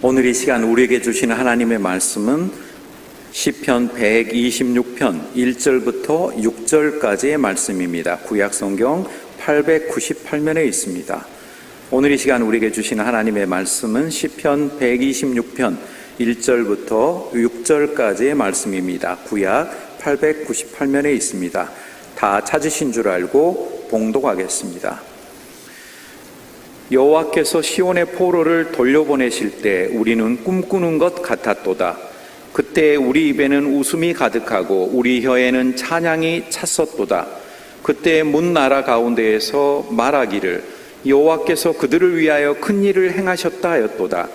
오늘 이 시간 우리에게 주시는 하나님의 말씀은 시편 126편 1절부터 6절까지의 말씀입니다. 구약성경 898면에 있습니다. 오늘 이 시간 우리에게 주시는 하나님의 말씀은 시편 126편 1절부터 6절까지의 말씀입니다. 구약 898면에 있습니다. 다 찾으신 줄 알고 봉독하겠습니다. 여호와께서 시온의 포로를 돌려보내실 때 우리는 꿈꾸는 것 같았도다. 그때 우리 입에는 웃음이 가득하고 우리 혀에는 찬양이 찼었도다. 그때 문 나라 가운데에서 말하기를 여호와께서 그들을 위하여 큰 일을 행하셨다 하였도다.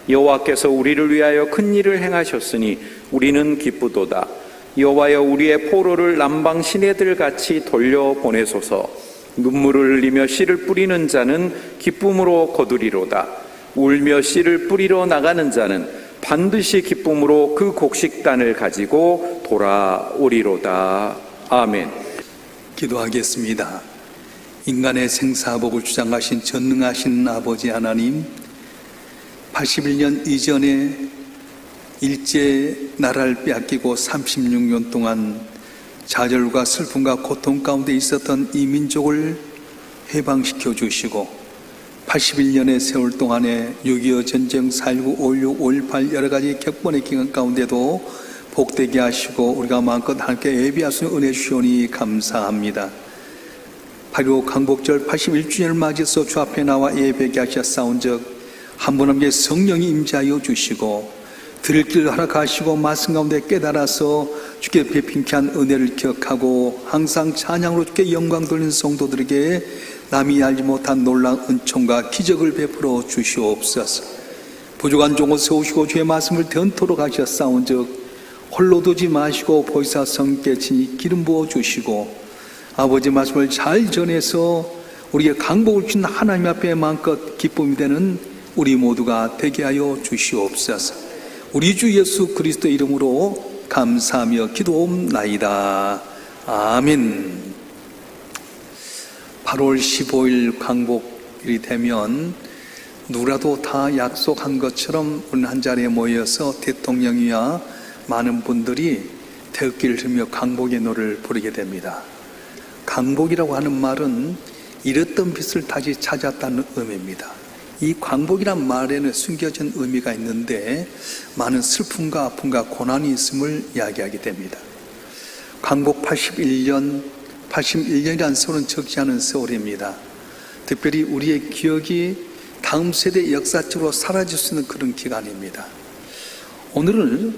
여호와께서 우리를 위하여 큰 일을 행하셨으니 우리는 기쁘도다. 여호와여 우리의 포로를 남방 시내들 같이 돌려보내소서. 눈물을 흘리며 씨를 뿌리는 자는 기쁨으로 거두리로다. 울며 씨를 뿌리러 나가는 자는 반드시 기쁨으로 그 곡식단을 가지고 돌아오리로다. 아멘. 기도하겠습니다. 인간의 생사복을 주장하신 전능하신 아버지 하나님, 81년 이전에 일제 나라를 빼앗기고 36년 동안 좌절과 슬픔과 고통 가운데 있었던 이 민족을 해방시켜 주시고 81년의 세월 동안에 6.25 전쟁, 4.19, 5.16, 5.18 여러 가지 격번의 기간 가운데도 복되게 하시고 우리가 마음껏 함께 예배할 수 있는 은혜 주시오니 감사합니다. 8.15 강복절 81주년을 맞이해서 주 앞에 나와 예배하게 하셨사온즉 한 분 함께 성령이 임재하여 주시고 들을 길 허락하시고 말씀 가운데 깨달아서 주께 베풀게 한 은혜를 기억하고 항상 찬양으로 주께 영광 돌리는 성도들에게 남이 알지 못한 놀라운 은총과 기적을 베풀어 주시옵소서. 부족한 종을 세우시고 주의 말씀을 전토록 하셨사온즉 홀로 두지 마시고 보이사 성께 친히 기름 부어 주시고 아버지 말씀을 잘 전해서 우리의 강복을 주신 하나님 앞에 마음껏 기쁨이 되는 우리 모두가 되게 하여 주시옵소서. 우리 주 예수 그리스도 이름으로 감사하며 기도옵나이다. 아멘. 8월 15일 강복일이 되면 누구라도 다 약속한 것처럼 오늘 한 자리에 모여서 대통령이야 많은 분들이 태극기를 들며 강복의 노래를 부르게 됩니다. 강복이라고 하는 말은 잃었던 빛을 다시 찾았다는 의미입니다. 이 광복이란 말에는 숨겨진 의미가 있는데 많은 슬픔과 아픔과 고난이 있음을 이야기하게 됩니다. 광복 81년이라는 세월은 적지 않은 세월입니다. 특별히 우리의 기억이 다음 세대 역사적으로 사라질 수 있는 그런 기간입니다. 오늘은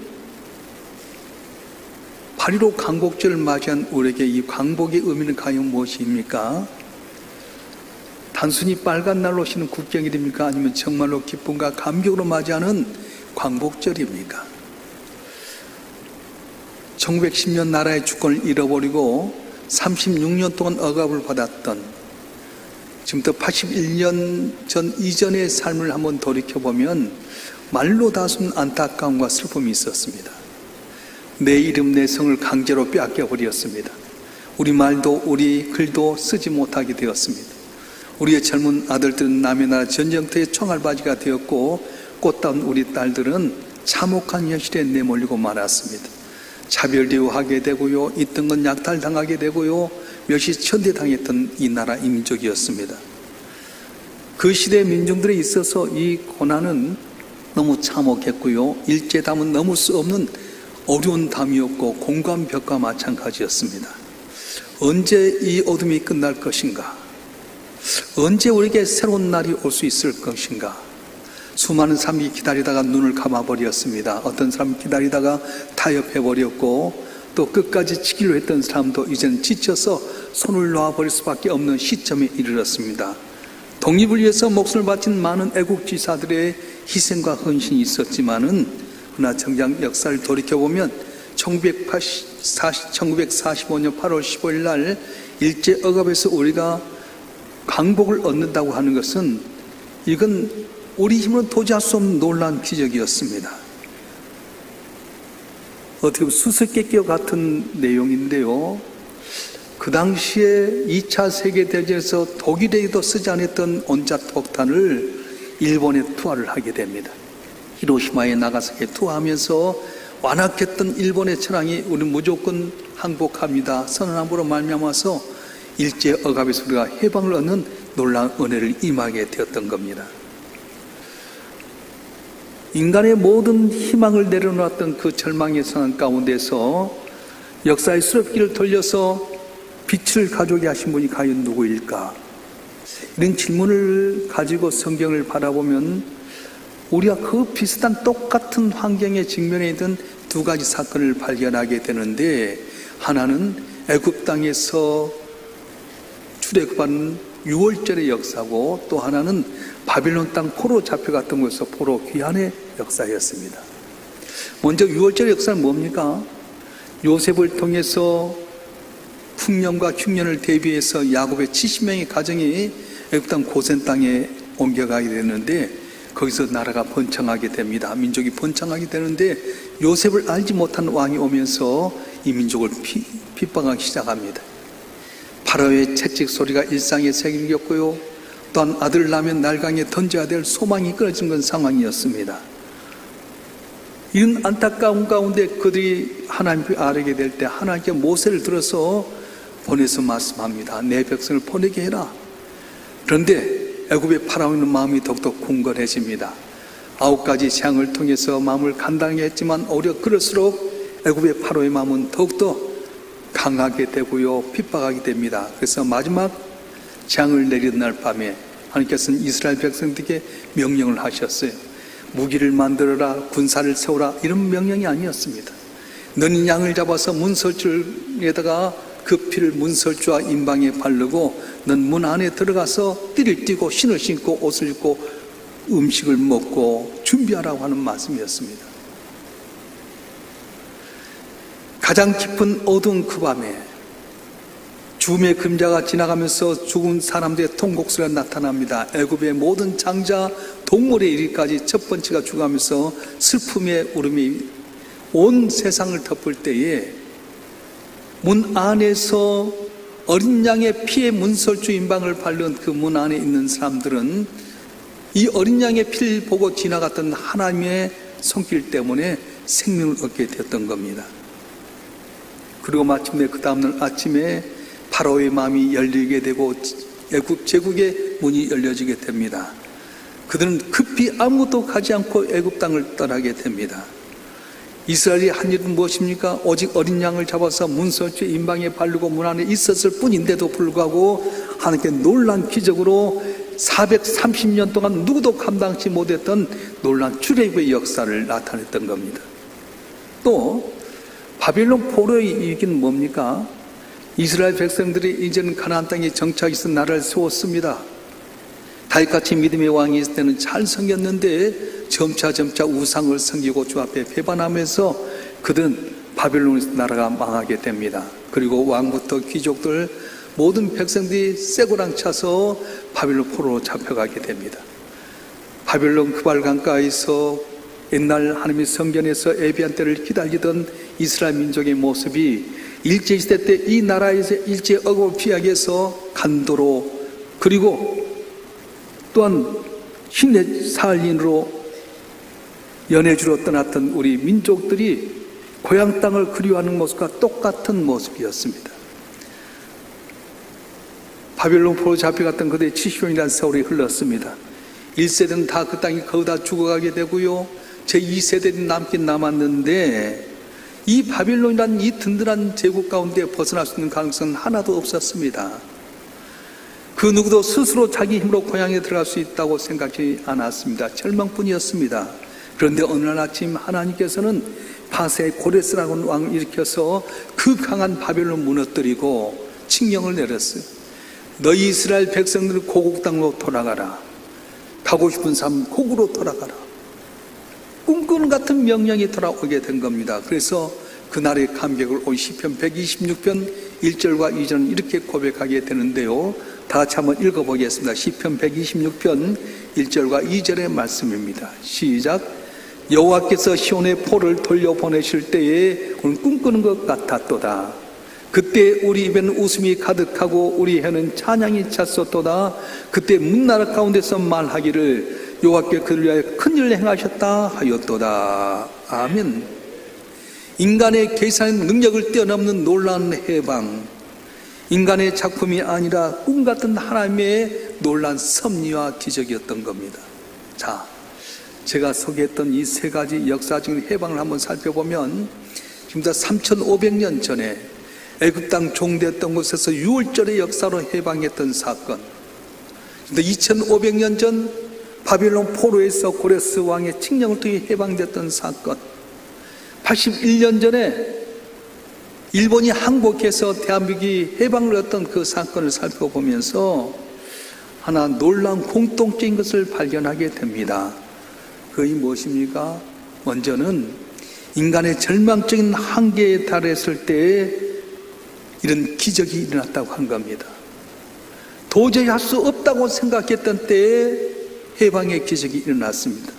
8.15 광복절을 맞이한 우리에게 이 광복의 의미는 과연 무엇입니까? 단순히 빨간 날로 오시는 국경일입니까? 아니면 정말로 기쁨과 감격으로 맞이하는 광복절입니까? 1910년 나라의 주권을 잃어버리고 36년 동안 억압을 받았던 지금부터 81년 전 이전의 삶을 한번 돌이켜보면 말로 다순 안타까움과 슬픔이 있었습니다. 내 이름 내 성을 강제로 빼앗겨버렸습니다. 우리 말도 우리 글도 쓰지 못하게 되었습니다. 우리의 젊은 아들들은 남의 나라 전쟁터의 총알바지가 되었고 꽃다운 우리 딸들은 참혹한 현실에 내몰리고 말았습니다. 차별 대우하게 되고요, 있던 건 약탈당하게 되고요, 멸시 천대당했던 이 나라 민족이었습니다. 그 시대의 민중들에 있어서 이 고난은 너무 참혹했고요, 일제담은 넘을 수 없는 어려운 담이었고 공감벽과 마찬가지였습니다. 언제 이 어둠이 끝날 것인가? 언제 우리에게 새로운 날이 올 수 있을 것인가? 수많은 사람이 기다리다가 눈을 감아버렸습니다. 어떤 사람은 기다리다가 타협해버렸고 또 끝까지 지키려 했던 사람도 이제는 지쳐서 손을 놓아버릴 수밖에 없는 시점에 이르렀습니다. 독립을 위해서 목숨을 바친 많은 애국지사들의 희생과 헌신이 있었지만은 그러나 정작 역사를 돌이켜보면 1945년 8월 15일 날 일제 억압에서 우리가 강복을 얻는다고 하는 것은 이건 우리 힘으로 도저할 수 없는 놀라운 기적이었습니다. 어떻게 보면 수수께끼와 같은 내용인데요, 그 당시에 2차 세계대전에서 독일에도 쓰지 않았던 온자폭탄을 일본에 투하를 하게 됩니다. 히로시마에 나가사키에 투하하면서 완악했던 일본의 천황이 우리 무조건 항복합니다 선언함으로 말미암아서 일제 억압에서 우리가 해방을 얻는 놀라운 은혜를 임하게 되었던 겁니다. 인간의 모든 희망을 내려놓았던 그 절망의 상황 가운데서 역사의 수렵기를 돌려서 빛을 가져오게 하신 분이 과연 누구일까? 이런 질문을 가지고 성경을 바라보면 우리가 그 비슷한 똑같은 환경에 직면해 있던 두 가지 사건을 발견하게 되는데, 하나는 애굽 땅에서 출애굽한 6월절의 역사고, 또 하나는 바빌론 땅 포로 잡혀갔던 곳에서 포로 귀환의 역사였습니다. 먼저 6월절의 역사는 뭡니까? 요셉을 통해서 풍년과 흉년을 대비해서 야곱의 70명의 가정이 애굽 땅 고센 땅에 옮겨가게 되는데, 거기서 나라가 번창하게 됩니다. 민족이 번창하게 되는데, 요셉을 알지 못한 왕이 오면서 이 민족을 핍박하기 시작합니다. 파라오의 채찍 소리가 일상에 새겼고요, 또한 아들 낳으면 날강에 던져야 될 소망이 끊어진 건 상황이었습니다. 이런 안타까운 가운데 그들이 하나님께 아뢰게 될 때 하나님께 모세를 들어서 보내서 말씀합니다. 내 백성을 보내게 해라. 그런데 애굽의 파라오는 마음이 더욱더 궁궐해집니다. 9가지 재앙을 통해서 마음을 간단하게 했지만 오히려 그럴수록 애굽의 파라오의 마음은 더욱더 강하게 되고요, 핍박하게 됩니다. 그래서 마지막 재앙을 내리는 날 밤에 하나님께서는 이스라엘 백성들에게 명령을 하셨어요. 무기를 만들어라, 군사를 세우라, 이런 명령이 아니었습니다. 너는 양을 잡아서 문설주에다가 그 피를 문설주와 임방에 바르고 넌 문 안에 들어가서 띠를 띠고 신을 신고 옷을 입고 음식을 먹고 준비하라고 하는 말씀이었습니다. 가장 깊은 어두운 그 밤에 죽음의 그림자가 지나가면서 죽은 사람들의 통곡소리가 나타납니다. 애굽의 모든 장자, 동물의 이리까지 첫 번째가 죽어가면서 슬픔의 울음이 온 세상을 덮을 때에 문 안에서 어린 양의 피에 문설주 임방을 바른 그 문 안에 있는 사람들은 이 어린 양의 피를 보고 지나갔던 하나님의 손길 때문에 생명을 얻게 되었던 겁니다. 그리고 마침내 그 다음날 아침에 파라오의 마음이 열리게 되고 애굽 제국의 문이 열려지게 됩니다. 그들은 급히 아무것도 가지 않고 애굽 땅을 떠나게 됩니다. 이스라엘이 한 일은 무엇입니까? 오직 어린 양을 잡아서 문설주 임방에 바르고 문 안에 있었을 뿐인데도 불구하고 하나님께 놀란 기적으로 430년 동안 누구도 감당치 못했던 놀란 출애굽의 역사를 나타냈던 겁니다. 또 바빌론 포로의 이익은 뭡니까? 이스라엘 백성들이 이제는 가나안 땅에 정착해서 나라를 세웠습니다. 다윗같이 믿음의 왕이 있을 때는 잘 섬겼는데 점차 우상을 섬기고 주 앞에 배반하면서 그들은 바빌론에서 나라가 망하게 됩니다. 그리고 왕부터 귀족들 모든 백성들이 쇠고랑 차서 바빌론 포로로 잡혀가게 됩니다. 바빌론 그발 강가에서 옛날 하나님의 성전에서 예비한 때를 기다리던 이스라엘 민족의 모습이 일제시대 때 이 나라에서 일제 억압을 피하기 위해서 간도로, 그리고 또한 힘내 살린으로 연해주로 떠났던 우리 민족들이 고향 땅을 그리워하는 모습과 똑같은 모습이었습니다. 바빌론 포로 잡혀갔던 그들의 70년이라는 세월이 흘렀습니다. 1세대는 다 그 땅에 거기다 죽어가게 되고요, 제2세대는 남긴 남았는데 이 바빌론이라는 이 든든한 제국 가운데 벗어날 수 있는 가능성은 하나도 없었습니다. 그 누구도 스스로 자기 힘으로 고향에 들어갈 수 있다고 생각하지 않았습니다. 절망뿐이었습니다. 그런데 어느 날 아침 하나님께서는 파세의 고레스라고 하는 왕을 일으켜서 그 강한 바벨론 무너뜨리고 칙령을 내렸어요. 너희 이스라엘 백성들은 고국 땅으로 돌아가라. 가고 싶은 사람은 고국으로 돌아가라. 꿈꾸는 같은 명령이 돌아오게 된 겁니다. 그래서 그날의 감격을 온 시편 126편 1절과 2절은 이렇게 고백하게 되는데요, 다 같이 한번 읽어보겠습니다. 시편 126편 1절과 2절의 말씀입니다. 시작. 여호와께서 시온의 포를 돌려보내실 때에 우리는 꿈꾸는 것 같았도다. 그때 우리 입에는 웃음이 가득하고 우리 혀는 찬양이 찼었도다. 그때 문나라 가운데서 말하기를 여호와께 그를 위하여 큰 일을 행하셨다 하였도다. 아멘. 인간의 계산 능력을 뛰어넘는 놀라운 해방, 인간의 작품이 아니라 꿈같은 하나님의 놀라운 섭리와 기적이었던 겁니다. 자, 제가 소개했던 이 세 가지 역사적인 해방을 한번 살펴보면 지금부터 3,500년 전에 애굽 땅 종되었던 곳에서 유월절의 역사로 해방했던 사건, 2,500년 전 바빌론 포로에서 고레스 왕의 칙령을 통해 해방됐던 사건, 81년 전에 일본이 항복해서 대한민국이 해방을 얻던 그 사건을 살펴보면서 하나 놀라운 공통적인 것을 발견하게 됩니다. 그것이 무엇입니까? 먼저는 인간의 절망적인 한계에 달했을 때 이런 기적이 일어났다고 한 겁니다. 도저히 할 수 없다고 생각했던 때에 해방의 기적이 일어났습니다.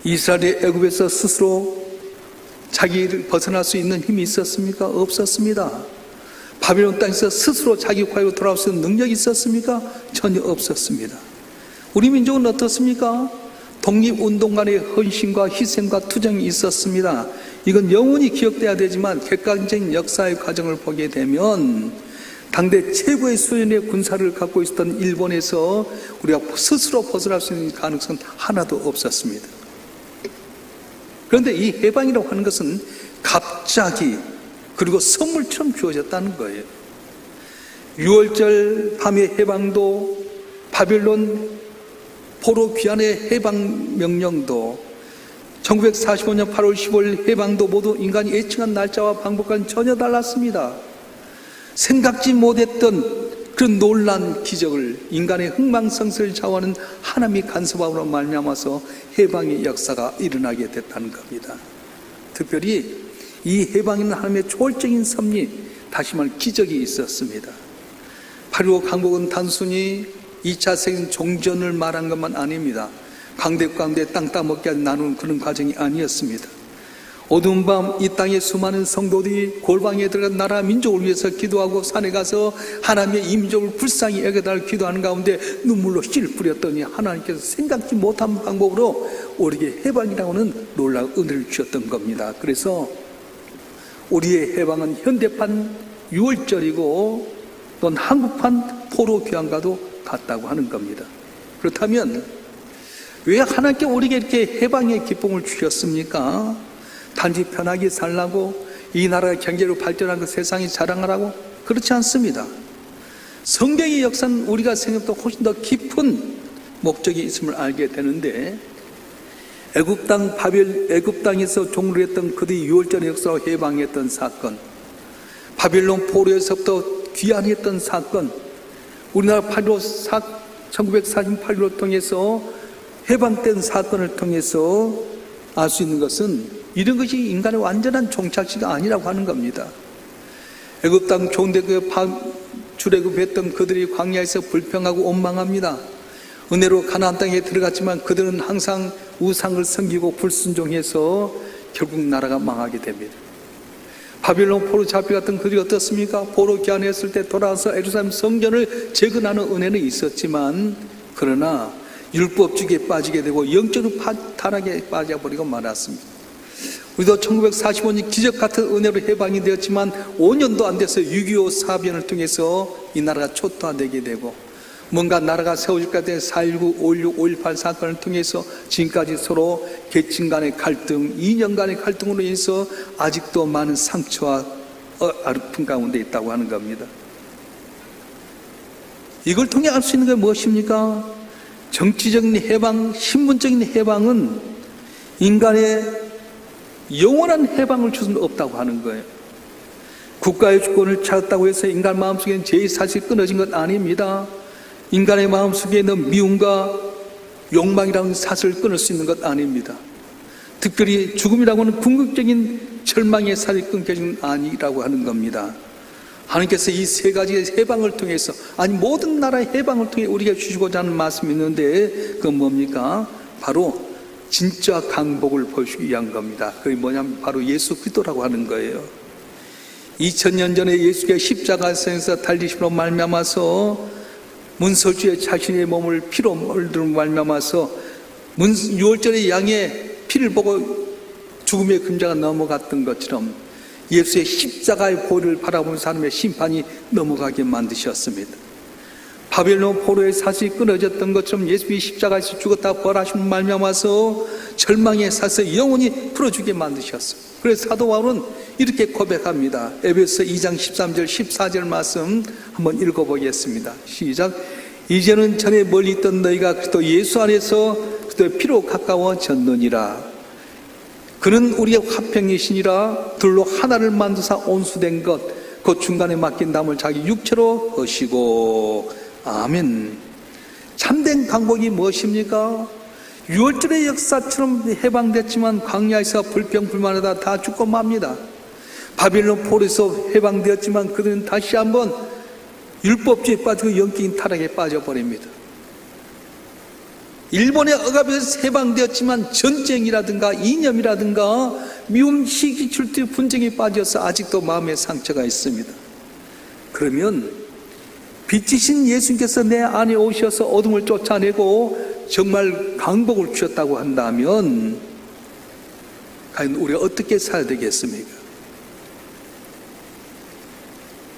이스라엘이 애굽에서 스스로 자기를 벗어날 수 있는 힘이 있었습니까? 없었습니다. 바빌론 땅에서 스스로 자기 과유로 돌아올 수 있는 능력이 있었습니까? 전혀 없었습니다. 우리 민족은 어떻습니까? 독립운동가의 헌신과 희생과 투쟁이 있었습니다. 이건 영원히 기억돼야 되지만 객관적인 역사의 과정을 보게 되면 당대 최고의 수준의 군사를 갖고 있었던 일본에서 우리가 스스로 벗어날 수 있는 가능성은 하나도 없었습니다. 그런데 이 해방이라고 하는 것은 갑자기 그리고 선물처럼 주어졌다는 거예요. 6월절 밤의 해방도, 바빌론 포로 귀환의 해방 명령도, 1945년 8월 15일 해방도 모두 인간이 예측한 날짜와 방법과는 전혀 달랐습니다. 생각지 못했던 그런 놀란 기적을 인간의 흥망성쇠를 좌우하는 하나님의 간섭함으로 말미암아서 해방의 역사가 일어나게 됐다는 겁니다. 특별히 이 해방에는 하나님의 초월적인 섭리, 다시 말해 기적이 있었습니다. 8.15 강복은 단순히 2차 세계 종전을 말한 것만 아닙니다. 강대 땅 따먹게 나누는 그런 과정이 아니었습니다. 어두운 밤 이 땅의 수많은 성도들이 골방에 들어가 나라 민족을 위해서 기도하고 산에 가서 하나님의 이 민족을 불쌍히 여겨달라 기도하는 가운데 눈물로 씨를 뿌렸더니 하나님께서 생각지 못한 방법으로 우리에게 해방이라고는 놀라운 은혜를 주셨던 겁니다. 그래서 우리의 해방은 현대판 6월절이고 또는 한국판 포로 귀환과도 같다고 하는 겁니다. 그렇다면 왜 하나님께 우리에게 이렇게 해방의 기쁨을 주셨습니까? 단지 편하게 살라고, 이 나라가 경제로 발전하고 세상이 자랑하라고? 그렇지 않습니다. 성경의 역사는 우리가 생각보다 훨씬 더 깊은 목적이 있음을 알게 되는데, 애굽 땅에서 종을 했던 그들이 6월절의 역사로 해방했던 사건, 바빌론 포로에서부터 귀환했던 사건, 우리나라 1948년을 통해서 해방된 사건을 통해서 알 수 있는 것은 이런 것이 인간의 완전한 종착지가 아니라고 하는 겁니다. 애굽 땅 종되고 출애굽했던 그들이 광야에서 불평하고 원망합니다. 은혜로 가나안 땅에 들어갔지만 그들은 항상 우상을 섬기고 불순종해서 결국 나라가 망하게 됩니다. 바빌론 포로 잡혀갔던 그들이 어떻습니까? 포로 귀환했을 때 돌아와서 예루살렘 성전을 재건하는 은혜는 있었지만, 그러나 율법주의에 빠지게 되고 영적으로 타락에 빠져버리고 말았습니다. 우리도 1945년 기적 같은 은혜로 해방이 되었지만 5년도 안 돼서 6.25 사변을 통해서 이 나라가 초토화되게 되고, 뭔가 나라가 세워질 것 같은 4.19, 5.16, 5.18 사건을 통해서 지금까지 서로 계층 간의 갈등, 이념 간의 갈등으로 인해서 아직도 많은 상처와 아픔 가운데 있다고 하는 겁니다. 이걸 통해 알 수 있는 게 무엇입니까? 정치적인 해방, 신분적인 해방은 인간의 영원한 해방을 줄 수는 없다고 하는 거예요. 국가의 주권을 찾았다고 해서 인간 마음속에는 제2사실이 끊어진 것 아닙니다. 인간의 마음속에 있는 미움과 욕망이라는 사슬을 끊을 수 있는 것 아닙니다. 특별히 죽음이라고 하는 궁극적인 절망의 사슬이 끊겨진 아니라고 하는 겁니다. 하나님께서 이 세 가지의 해방을 통해서, 아니 모든 나라의 해방을 통해 우리가 주시고자 하는 말씀이 있는데, 그건 뭡니까? 바로 진짜 강복을 보여주기 위한 겁니다. 그게 뭐냐면 바로 예수 그리스도라고 하는 거예요. 2000년 전에 예수께서 십자가에서 달리심으로 말미암아서 문설주에 자신의 몸을 피로 물들어 말미암아서 유월절의 양의 피를 보고 죽음의 그림자가 넘어갔던 것처럼 예수의 십자가의 보혈을 바라보는 사람의 심판이 넘어가게 만드셨습니다. 바벨론 포로의 사슬이 끊어졌던 것처럼 예수의 십자가에서 죽었다 부활하신 말미암아서 절망의 사슬 영원히 풀어주게 만드셨어요. 그래서 사도 바울은 이렇게 고백합니다. 에베소 2장 13절 14절 말씀 한번 읽어보겠습니다. 시작. 이제는 전에 멀리 있던 너희가 그리스도 예수 안에서 그리스도의 피로 가까워졌느니라. 그는 우리의 화평이시니라. 둘로 하나를 만드사 온수된 것 그 중간에 맡긴 담을 자기 육체로 하시고. 아멘. 참된 강복이 무엇입니까? 유월절의 역사처럼 해방됐지만 광야에서 불평불만하다 다 죽고 맙니다. 바빌론 포로에서 해방되었지만 그들은 다시 한번 율법주의에 빠지고 영적인 타락에 빠져버립니다. 일본의 억압에서 해방되었지만 전쟁이라든가 이념이라든가 미움, 시기, 질투, 분쟁에 빠져서 아직도 마음의 상처가 있습니다. 그러면 빛이신 예수님께서 내 안에 오셔서 어둠을 쫓아내고 정말 강복을 주셨다고 한다면 과연 우리가 어떻게 살아야 되겠습니까?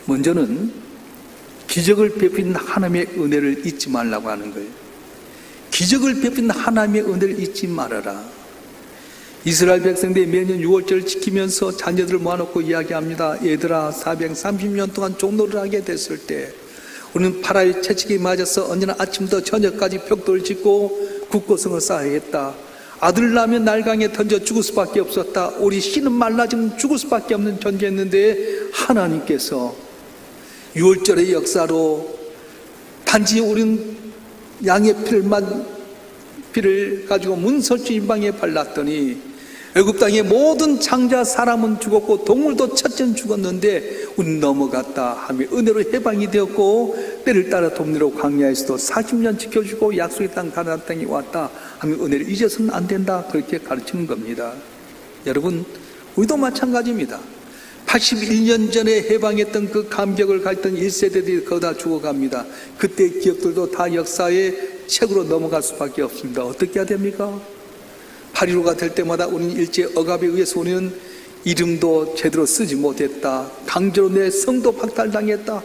먼저는 기적을 베푼 하나님의 은혜를 잊지 말라고 하는 거예요. 기적을 베푼 하나님의 은혜를 잊지 말아라. 이스라엘 백성들이 매년 6월절을 지키면서 자녀들을 모아놓고 이야기합니다. 얘들아, 430년 동안 종노를 하게 됐을 때 우리는 파라오의 채찍에 맞아서 언제나 아침부터 저녁까지 벽돌을 짓고 국고성을 쌓아야겠다. 아들 낳으면 날강에 던져 죽을 수밖에 없었다. 우리 씨는 말라지면 죽을 수밖에 없는 존재였는데 하나님께서 6월절의 역사로 단지 우리는 양의 피를 가지고 문설주 인방에 발랐더니 애굽 땅의 모든 장자 사람은 죽었고 동물도 첫째는 죽었는데 우리는 넘어갔다 하며 은혜로 해방이 되었고 때를 따라 돕니로 광야에서도 40년 지켜주고 약속의 땅 가나안 땅에 왔다 하며 은혜를 잊어서는 안 된다, 그렇게 가르치는 겁니다. 여러분, 우리도 마찬가지입니다. 81년 전에 해방했던 그 감격을 가졌던 1세대들이 거기다 죽어갑니다. 그때의 기억들도 다 역사의 책으로 넘어갈 수밖에 없습니다. 어떻게 해야 됩니까? 8.15가 될 때마다 우리는 일제 억압에 의해서 우리는 이름도 제대로 쓰지 못했다. 강제로 내 성도 박탈당했다.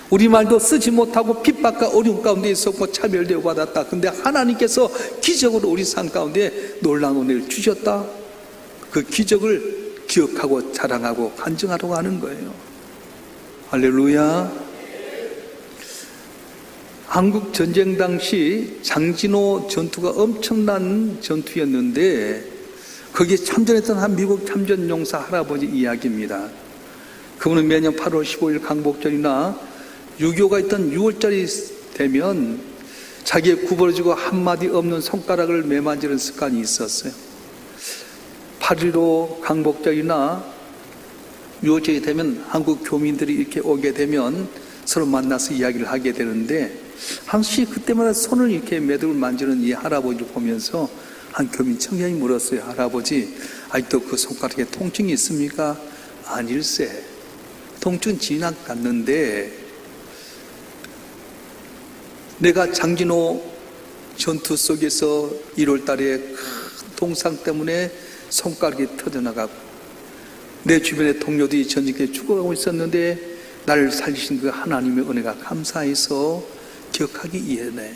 우리말도 쓰지 못하고 핍박과 어려움 가운데 있었고 차별되어 받았다. 근데 하나님께서 기적으로 우리 삶 가운데 놀라운 은혜를 주셨다. 그 기적을 기억하고 자랑하고 간증하려고 하는 거예요. 할렐루야. 한국 전쟁 당시 장진호 전투가 엄청난 전투였는데 거기에 참전했던 한 미국 참전 용사 할아버지 이야기입니다. 그분은 매년 8월 15일 강복절이나 6.25가 있던 6월절이 되면 자기의 구부러지고 한마디 없는 손가락을 매만지는 습관이 있었어요. 8.15 강복절이나 6월절이 되면 한국 교민들이 이렇게 오게 되면 서로 만나서 이야기를 하게 되는데 항시 그때마다 손을 이렇게 매듭을 만지는 이 할아버지를 보면서 한 교민 청년이 물었어요. 할아버지, 아직도 그 손가락에 통증이 있습니까? 아닐세. 통증 지나갔는데 내가 장진호 전투 속에서 1월 달에 큰 동상 때문에 손가락이 터져나가고 내 주변의 동료들이 전쟁에 죽어가고 있었는데 나를 살리신 그 하나님의 은혜가 감사해서 기억하기 이해네.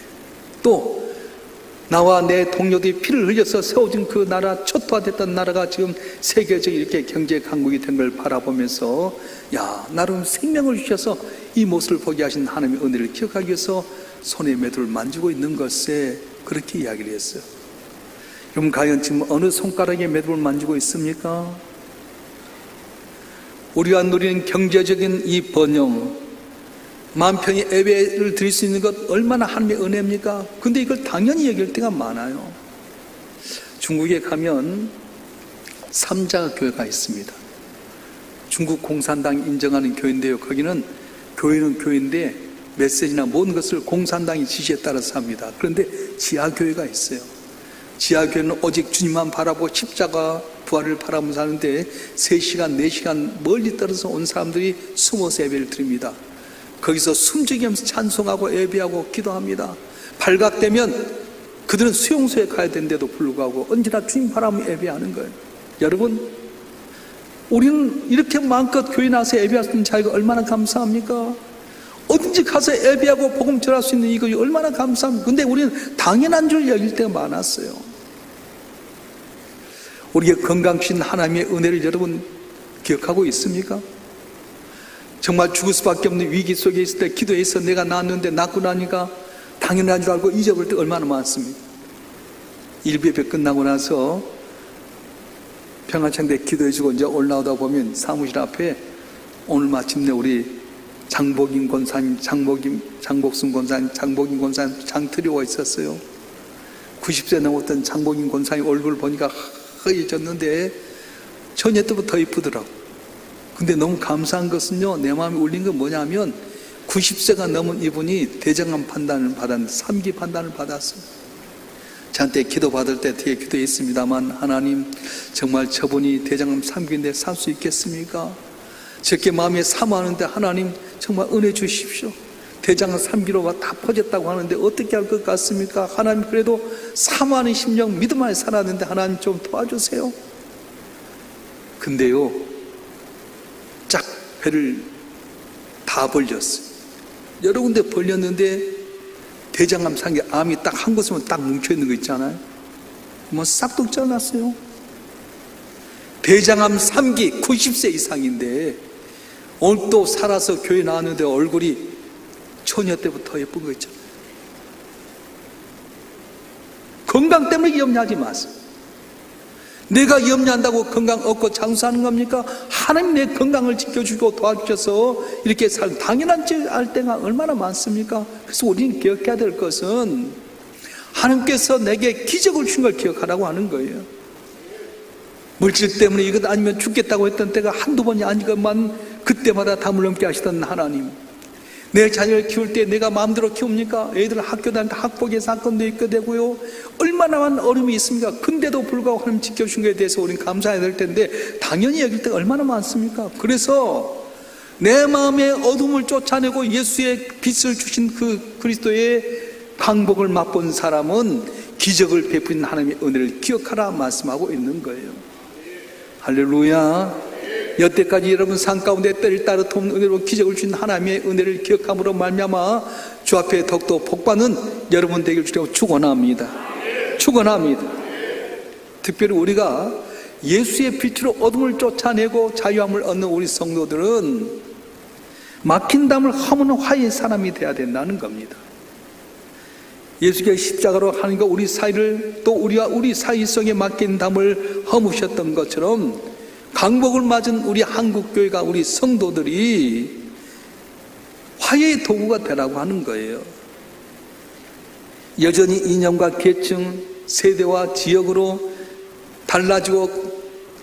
또 나와 내 동료들이 피를 흘려서 세워진 그 나라, 초토화됐던 나라가 지금 세계적으로 이렇게 경제 강국이 된 걸 바라보면서 야, 나름 생명을 주셔서 이 모습을 보게 하신 하나님의 은혜를 기억하기 위해서 손의 매듭을 만지고 있는 것에 그렇게 이야기를 했어요. 그럼 과연 지금 어느 손가락에 매듭을 만지고 있습니까? 우리가 누리는 경제적인 이 번영, 마음 편히 예배를 드릴 수 있는 것 얼마나 하나님의 은혜입니까? 근데 이걸 당연히 여길 때가 많아요. 중국에 가면 삼자교회가 있습니다. 중국 공산당이 인정하는 교회인데요. 거기는 교회는 교회인데 메시지나 모든 것을 공산당의 지시에 따라서 합니다. 그런데 지하교회가 있어요. 지하교회는 오직 주님만 바라보고 십자가 부활을 바라보면서 하는데 3시간, 4시간 멀리 떨어져 온 사람들이 숨어서 예배를 드립니다. 거기서 숨죽이면서 찬송하고 예배하고 기도합니다. 발각되면 그들은 수용소에 가야 되는데도 불구하고 언제나 주님 바라보며 예배하는 거예요. 여러분, 우리는 이렇게 마음껏 교회 나와서 예배할 수 있는 자유가 얼마나 감사합니까? 어딘지 가서 예배하고 복음 전할 수 있는 이거 얼마나 감사합니까? 근데 우리는 당연한 줄 여길 때가 많았어요. 우리에게 건강 주신 하나님의 은혜를 여러분 기억하고 있습니까? 정말 죽을 수밖에 없는 위기 속에 있을 때 기도해서 내가 낳았는데 낳고 나니까 당연한 줄 알고 잊어버릴 때 얼마나 많습니까? 일베베 끝나고 나서 평화창대 기도해주고 이제 올라오다 보면 사무실 앞에 오늘 마침내 우리 장복임 권사님, 장복순 권사님, 장복임 권사님 장틀이 와 있었어요. 90세 넘었던 장복임 권사님 얼굴 보니까 허해졌는데 처녀 때부터 더 이쁘더라고. 근데 너무 감사한 것은요, 내 마음에 울린 건 뭐냐면 90세가 넘은 이분이 대장암 판단을 받았는데 3기 판단을 받았어요. 저한테 기도 받을 때 뒤에 기도했습니다만, 하나님 정말 저분이 대장암 3기인데 살 수 있겠습니까? 저렇게 마음에 사모하는데 하나님 정말 은혜 주십시오. 대장암 3기로가 다 퍼졌다고 하는데 어떻게 할 것 같습니까? 하나님 그래도 사모하는 심령 믿음 안에 살았는데 하나님 좀 도와주세요. 근데요, 쫙 배를 다 벌렸어요. 여러 군데 벌렸는데 대장암 3기 암이 딱 한 곳으로 딱 뭉쳐있는 거 있잖아요. 뭐 싹둑 잘랐어요. 대장암 3기 90세 이상인데 오늘 또 살아서 교회 나왔는데 얼굴이 처녀 때부터 예쁜 거 있잖아요. 건강 때문에 염려하지 마세요. 내가 염려한다고 건강 얻고 장수하는 겁니까? 하나님 내 건강을 지켜주고 도와주셔서 이렇게 당연한 줄 알 때가 얼마나 많습니까? 그래서 우리는 기억해야 될 것은 하나님께서 내게 기적을 준 걸 기억하라고 하는 거예요. 물질 때문에 이것 아니면 죽겠다고 했던 때가 한두 번이 아니건만 그때마다 담을 넘게 하시던 하나님, 내 자녀를 키울 때 내가 마음대로 키웁니까? 애들 학교 다닐 때 학폭의 사건도 있게 되고요, 얼마나 많은 어려움이 있습니까? 근데도 불구하고 하나님 지켜준 것에 대해서 우리는 감사해야 될 텐데 당연히 여길 때가 얼마나 많습니까? 그래서 내 마음의 어둠을 쫓아내고 예수의 빛을 주신 그 그리스도의 강복을 맛본 사람은 기적을 베푸는 하나님의 은혜를 기억하라 말씀하고 있는 거예요. 할렐루야. 여태까지 여러분 삶 가운데 때를 따라 돕는 은혜로 기적을 주신 하나님의 은혜를 기억함으로 말미암아 주 앞에 더욱더 복받는 여러분 되길 주려고 축원합니다. 축원합니다. 특별히 우리가 예수의 빛으로 어둠을 쫓아내고 자유함을 얻는 우리 성도들은 막힌 담을 허무는 화해의 사람이 되어야 된다는 겁니다. 예수께서 십자가로 하나님과 우리 사이를, 또 우리와 우리 사이 속에 막힌 담을 허무셨던 것처럼 강복을 맞은 우리 한국교회가, 우리 성도들이 화해의 도구가 되라고 하는 거예요. 여전히 이념과 계층, 세대와 지역으로 달라지고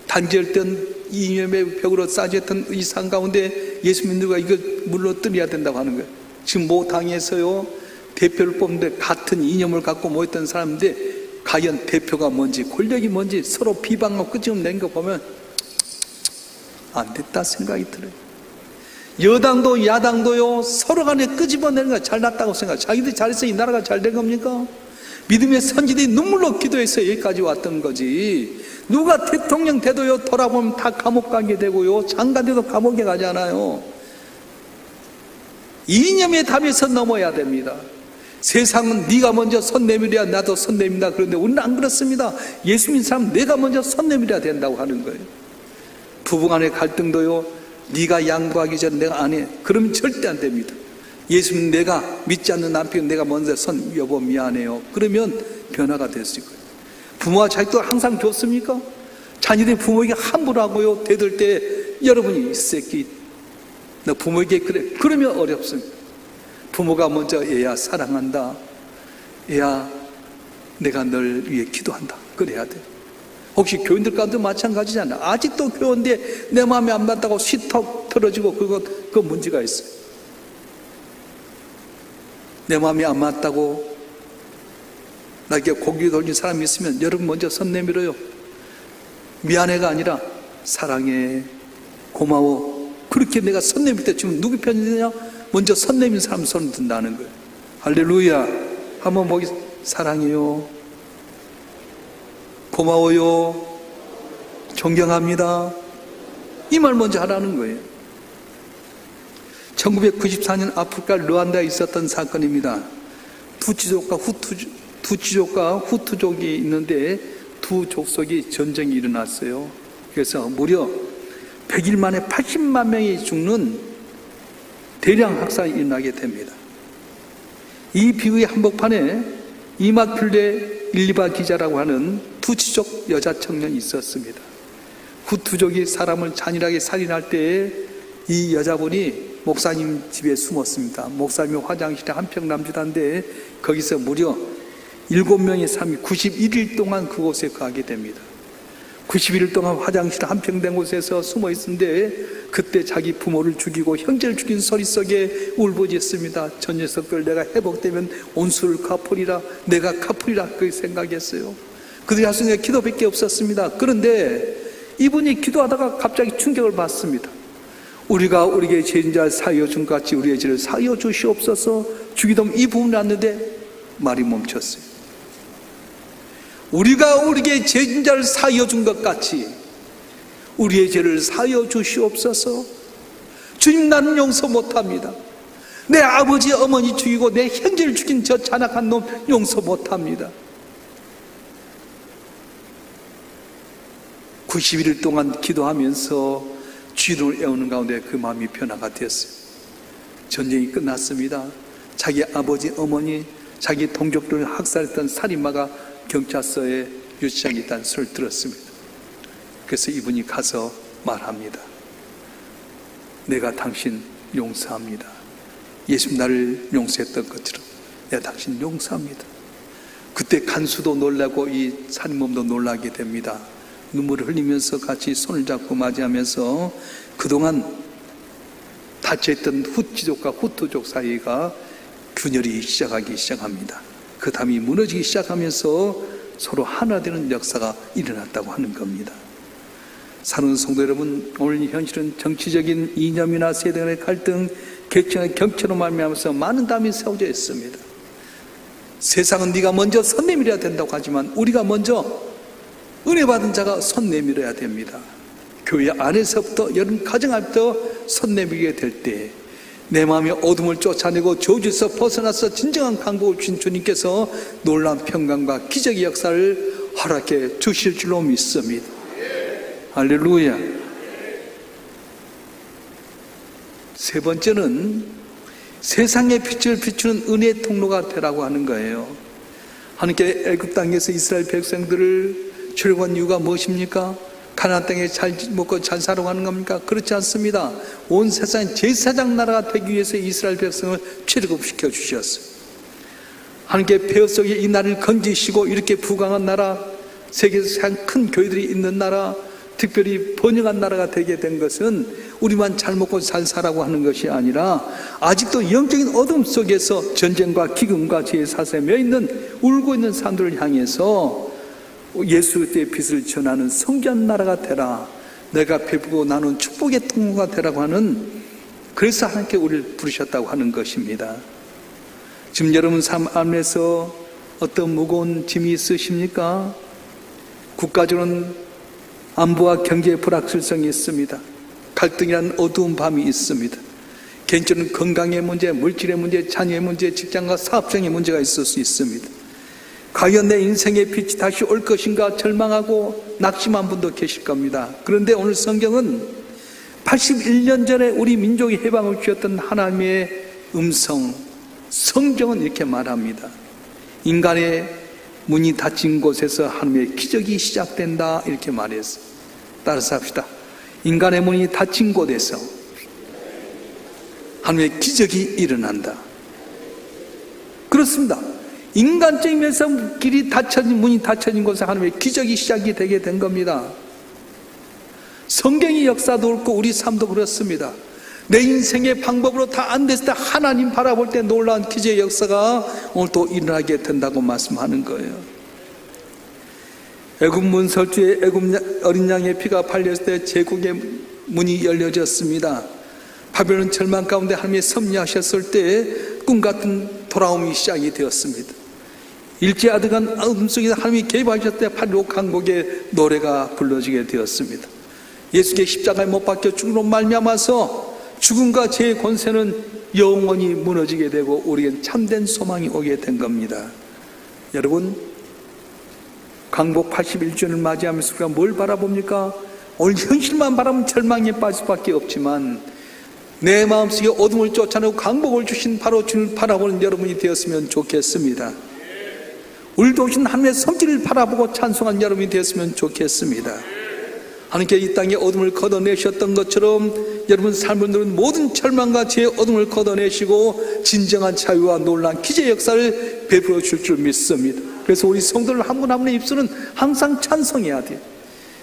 단절된 이념의 벽으로 쌓여있던 이 상 가운데 예수 믿는가 이걸 물러뜨려야 된다고 하는 거예요. 지금 모 당에서요, 대표를 뽑는데 같은 이념을 갖고 모였던 사람인데 과연 대표가 뭔지 권력이 뭔지 서로 비방하고 끄집어 낸 거 보면 안 됐다 생각이 들어요. 여당도 야당도요, 서로 간에 끄집어내는 거 잘났다고 생각. 자기들이 잘해서 이 나라가 잘 된 겁니까? 믿음의 선지들이 눈물로 기도해서 여기까지 왔던 거지. 누가 대통령 돼도요, 돌아보면 다 감옥 가게 되고요, 장관 돼도 감옥에 가잖아요. 이념의 담에서 넘어야 됩니다. 세상은 네가 먼저 손 내밀어야 나도 손 내민다. 그런데 우리는 안 그렇습니다. 예수 믿는 사람은 내가 먼저 손 내밀어야 된다고 하는 거예요. 부부간의 갈등도요, 네가 양보하기 전에 내가 안 해. 그러면 절대 안 됩니다. 예수님, 내가 믿지 않는 남편 내가 먼저 손, 여보 미안해요. 그러면 변화가 될 수 있고요. 부모와 자식도 항상 좋습니까? 자녀들이 부모에게 함부로 하고요, 대들 때 여러분이 이 새끼 너 부모에게 그래, 그러면 어렵습니다. 부모가 먼저 얘야 사랑한다, 얘야 내가 널 위해 기도한다, 그래야 돼요. 혹시 교인들 가운데 마찬가지잖아요. 아직도 교인데 내 마음에 안 맞다고 시턱 틀어지고 그거 문제가 있어요. 내 마음에 안 맞다고 나에게 고개 돌린 사람이 있으면 여러분 먼저 손 내밀어요. 미안해가 아니라 사랑해, 고마워. 그렇게 내가 손 내밀 때 지금 누구 편이냐? 먼저 손 내민 사람 손을 든다는 거예요. 할렐루야. 한번 보겠습니다. 사랑해요, 고마워요, 존경합니다. 이 말 먼저 하라는 거예요. 1994년 아프리카 르완다에 있었던 사건입니다. 투치족과 후투족이 있는데 두 족속이 전쟁이 일어났어요. 그래서 무려 100일 만에 80만 명이 죽는 대량 학살이 일어나게 됩니다. 이 비유의 한복판에 이마큘레 일리바 기자라고 하는 투치족 여자 청년이 있었습니다. 후투족이 사람을 잔인하게 살인할 때에 이 여자분이 목사님 집에 숨었습니다. 목사님이 화장실에 한평 남짓한데 거기서 무려 7명의 사람이 91일 동안 그곳에 가게 됩니다. 91일 동안 화장실 한평 된 곳에서 숨어 있는데 그때 자기 부모를 죽이고 형제를 죽인 소리 속에 울부짖습니다. 저 녀석들 내가 회복되면 온수를 갚으리라, 내가 갚으리라, 그렇게 생각했어요. 그들이 할 수 있는 기도밖에 없었습니다. 그런데 이분이 기도하다가 갑자기 충격을 받습니다. 우리가 우리에게 죄인 자를 사하여 준 같이 우리의 죄를 사하여 주시옵소서. 주기도문 이 부분을 왔는데 말이 멈췄어요. 우리가 우리에게 죄인 자를 사하여 준 것 같이 우리의 죄를 사하여 주시옵소서. 주님, 나는 용서 못합니다. 내 아버지 어머니 죽이고 내 형제를 죽인 저 잔악한 놈 용서 못합니다. 91일 동안 기도하면서 주를 애우는 가운데 그 마음이 변화가 되었어요. 전쟁이 끝났습니다. 자기 아버지, 어머니, 자기 동족들을 학살했던 살인마가 경찰서에 유치장에 있다는 소리를 들었습니다. 그래서 이분이 가서 말합니다. 내가 당신 용서합니다. 예수님 나를 용서했던 것처럼 내가 당신 용서합니다. 그때 간수도 놀라고 이 살인범도 놀라게 됩니다. 눈물을 흘리면서 같이 손을 잡고 맞이하면서 그동안 닫혀있던 후치족과 후투족 사이가 균열이 시작하기 시작합니다. 그 담이 무너지기 시작하면서 서로 하나 되는 역사가 일어났다고 하는 겁니다. 사랑하는 성도 여러분, 오늘 현실은 정치적인 이념이나 세대 간의 갈등, 객청의 경처로 말미암아서 많은 담이 세워져 있습니다. 세상은 네가 먼저 선 내밀어야 된다고 하지만 우리가 먼저 은혜 받은 자가 손 내밀어야 됩니다. 교회 안에서부터 여러분 가정 안부터 손 내밀게 될 때 내 마음의 어둠을 쫓아내고 저주에서 벗어나서 진정한 강복을 주신 주님께서 놀라운 평강과 기적의 역사를 허락해 주실 줄로 믿습니다. 할렐루야. 세 번째는 세상의 빛을 비추는 은혜의 통로가 되라고 하는 거예요. 하나님께 애굽 땅에서 이스라엘 백성들을 출애굽한 이유가 무엇입니까? 가나안 땅에 잘 먹고 잘 살아가고 하는 겁니까? 그렇지 않습니다. 온 세상 제사장 나라가 되기 위해서 이스라엘 백성을 출애굽시켜 주셨어요. 하나님께 폐허 속에 이 나라를 건지시고 이렇게 부강한 나라, 세계에서 가장 큰 교회들이 있는 나라, 특별히 번영한 나라가 되게 된 것은 우리만 잘 먹고 잘 살라고 하는 것이 아니라 아직도 영적인 어둠 속에서 전쟁과 기근과 죄의 사슬에 매있는 울고 있는 사람들을 향해서 예수 그리스도의 빛을 전하는 성전 나라가 되라, 내가 베푸고 나눈 축복의 통로가 되라고 하는, 그래서 하나님께 우리를 부르셨다고 하는 것입니다. 지금 여러분 삶 안에서 어떤 무거운 짐이 있으십니까? 국가적으로는 안보와 경제의 불확실성이 있습니다. 갈등이라는 어두운 밤이 있습니다. 개인적으로는 건강의 문제, 물질의 문제, 자녀의 문제, 직장과 사업장의 문제가 있을 수 있습니다. 과연 내 인생의 빛이 다시 올 것인가 절망하고 낙심한 분도 계실 겁니다. 그런데 오늘 성경은 81년 전에 우리 민족의 해방을 주셨던 하나님의 음성, 성경은 이렇게 말합니다. 인간의 문이 닫힌 곳에서 하나님의 기적이 시작된다, 이렇게 말했어요. 따라서 합시다. 인간의 문이 닫힌 곳에서 하나님의 기적이 일어난다. 그렇습니다. 인간적인 면에서 길이 닫혀진, 문이 닫혀진 곳에 하나님의 기적이 시작이 되게 된 겁니다. 성경의 역사도 그렇고 우리 삶도 그렇습니다. 내 인생의 방법으로 다 안 됐을 때 하나님 바라볼 때 놀라운 기적의 역사가 오늘 또 일어나게 된다고 말씀하는 거예요. 애굽 문설주에 애굽 어린 양의 피가 발렸을 때 제국의 문이 열려졌습니다. 바벨론 절망 가운데 하나님이 섭리하셨을 때 꿈같은 돌아옴이 시작이 되었습니다. 일제 아득한 어둠 속에서 하나님이 개입하셨을 때 8.15 강복의 노래가 불러지게 되었습니다. 예수께 십자가에 못 박혀 죽음으로 말미암아서 죽음과 죄의 권세는 영원히 무너지게 되고 우리에게 참된 소망이 오게 된 겁니다. 여러분, 강복 81주년을 맞이하면서 우리가 뭘 바라봅니까? 오늘 현실만 바라보면 절망에 빠질 수밖에 없지만 내 마음속에 어둠을 쫓아내고 강복을 주신 바로 주님을 바라보는 여러분이 되었으면 좋겠습니다. 우리도 오신 하나님의 성질을 바라보고 찬송한 여러분이 되었으면 좋겠습니다. 하나님께 이 땅의 어둠을 걷어내셨던 것처럼 여러분 삶을 누른 모든 절망과 죄의 어둠을 걷어내시고 진정한 자유와 놀라운 기적의 역사를 베풀어 줄 줄 믿습니다. 그래서 우리 성도들 한 분 한 분의 입술은 항상 찬송해야 돼요.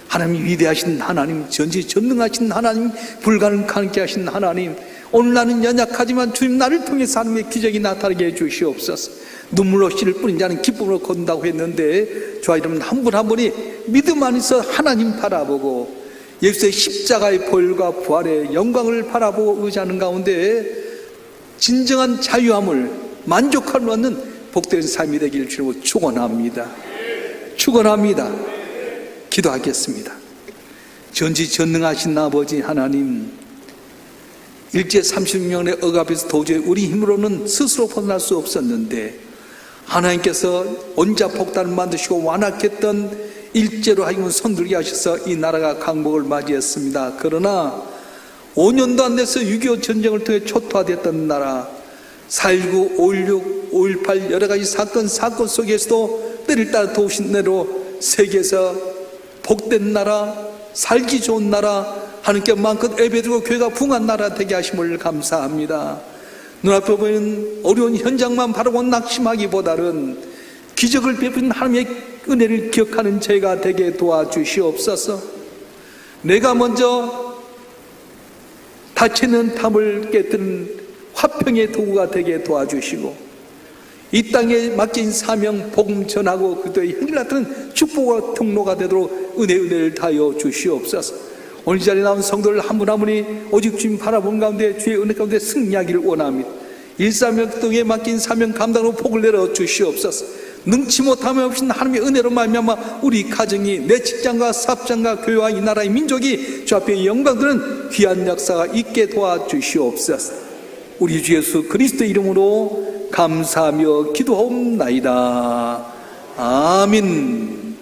하나님 위대하신 하나님, 전지전능하신 하나님, 불가능하게 하신 하나님, 오늘 나는 연약하지만 주님 나를 통해서 하나님의 기적이 나타나게 해주시옵소서. 눈물로 씨를 뿌린 자는 기쁨으로 거둔다고 했는데 저와 여러분 한 분 한 분이 믿음 안에서 하나님 바라보고 예수의 십자가의 보혈과 부활의 영광을 바라보고 의지하는 가운데 진정한 자유함을 만족함을 얻는 복된 삶이 되기를 주님으로 축원합니다. 축원합니다. 기도하겠습니다. 전지전능하신 아버지 하나님, 일제 36년의 억압에서 도저히 우리 힘으로는 스스로 벗어날 수 없었는데 하나님께서 원자폭탄을 만드시고 완악했던 일제로 하여금 손들게 하셔서 이 나라가 강복을 맞이했습니다. 그러나 5년도 안 돼서 6.25 전쟁을 통해 초토화됐던 나라, 4.19, 5.16, 5.18 여러 가지 사건 속에서도 때를 따라 도우신 대로 세계에서 복된 나라, 살기 좋은 나라, 하나님께 마음껏 예배드리고 교회가 부흥한 나라 되게 하심을 감사합니다. 눈앞에 보이는 어려운 현장만 바라보고 낙심하기보다는 기적을 베푸는 하나님의 은혜를 기억하는 저희가 되게 도와주시옵소서. 내가 먼저 닫혀있는 담을 깨뜨리는 화평의 도구가 되게 도와주시고 이 땅에 맡긴 사명 복음 전하고 그들의 현실 같은 축복과 통로가 되도록 은혜를 다하여 주시옵소서. 오늘 이 자리에 나온 성도들 한 분 한 분이 오직 주님 바라본 가운데 주의 은혜 가운데 승리하기를 원합니다. 일사명동에 맡긴 사명 감당으로 복을 내려 주시옵소서. 능치 못함이 없인 하나님의 은혜로 말미암아 우리 가정이 내 직장과 사업장과 교회와 이 나라의 민족이 주 앞에 영광되는 귀한 역사가 있게 도와주시옵소서. 우리 주 예수 그리스도의 이름으로 감사하며 기도하옵나이다. 아멘.